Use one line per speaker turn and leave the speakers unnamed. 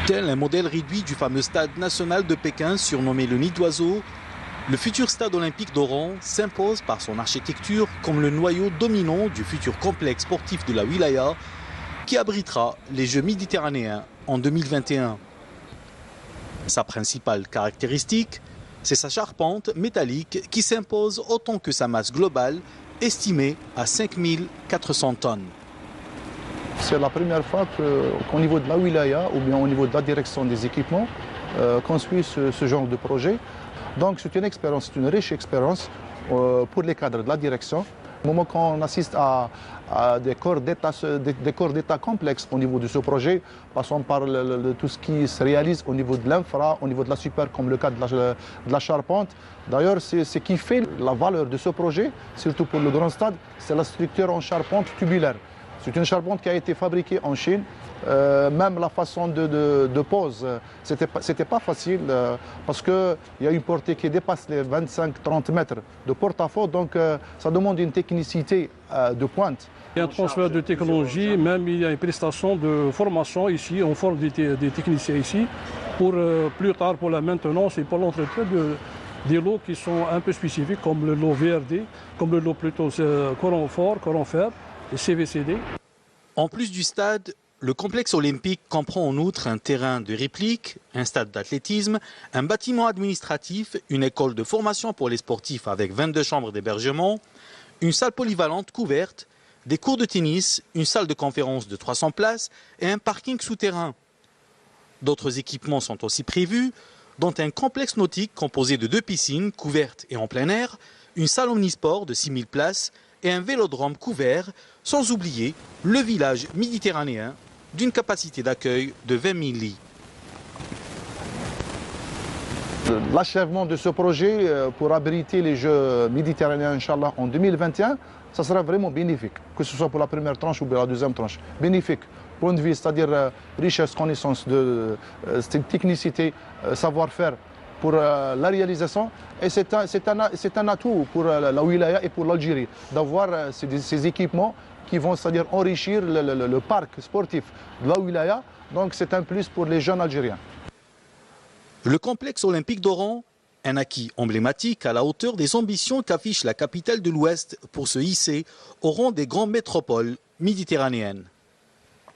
Tel un modèle réduit du fameux stade national de Pékin surnommé le Nid d'Oiseau, le futur stade olympique d'Oran s'impose par son architecture comme le noyau dominant du futur complexe sportif de la Wilaya qui abritera les Jeux méditerranéens en 2021. Sa principale caractéristique, c'est sa charpente métallique qui s'impose autant que sa masse globale estimée à 5400 tonnes.
C'est la première fois qu'au niveau de la Wilaya ou bien au niveau de la direction des équipements, qu'on suit ce genre de projet. Donc c'est une expérience, c'est une riche expérience pour les cadres de la direction. Au moment qu'on assiste à des corps d'état complexes au niveau de ce projet, passons par tout ce qui se réalise au niveau de l'infra, au niveau de la super, comme le cas de la charpente. D'ailleurs, ce qui fait la valeur de ce projet, surtout pour le grand stade, c'est la structure en charpente tubulaire. C'est une charpente qui a été fabriquée en Chine. Même la façon de pose, c'était pas facile parce qu'il y a une portée qui dépasse les 25-30 mètres de porte-à-faux, donc ça demande une technicité de pointe.
Il y a un transfert de technologie, même il y a une prestation de formation ici, on forme des techniciens ici pour plus tard pour la maintenance et pour l'entretien des lots qui sont un peu spécifiques comme le lot VRD, comme le lot plutôt courant fort, courant faible et CVCD.
En plus du stade, le complexe olympique comprend en outre un terrain de réplique, un stade d'athlétisme, un bâtiment administratif, une école de formation pour les sportifs avec 22 chambres d'hébergement, une salle polyvalente couverte, des cours de tennis, une salle de conférence de 300 places et un parking souterrain. D'autres équipements sont aussi prévus, dont un complexe nautique composé de 2 piscines couvertes et en plein air, une salle omnisport de 6000 places et un vélodrome couvert, sans oublier le village méditerranéen d'une capacité d'accueil de 20 000 lits.
L'achèvement de ce projet pour abriter les Jeux méditerranéens, Inch'Allah, en 2021, ça sera vraiment bénéfique, que ce soit pour la première tranche ou pour la deuxième tranche. Bénéfique, point de vue, c'est-à-dire richesse, connaissance, technicité, savoir-faire pour la réalisation. Et c'est un atout pour la Wilaya et pour l'Algérie d'avoir ces équipements qui vont, c'est-à-dire enrichir le parc sportif de la Wilaya. Donc c'est un plus pour les jeunes Algériens.
Le complexe olympique d'Oran, un acquis emblématique à la hauteur des ambitions qu'affiche la capitale de l'Ouest pour se hisser au rang des grandes métropoles méditerranéennes.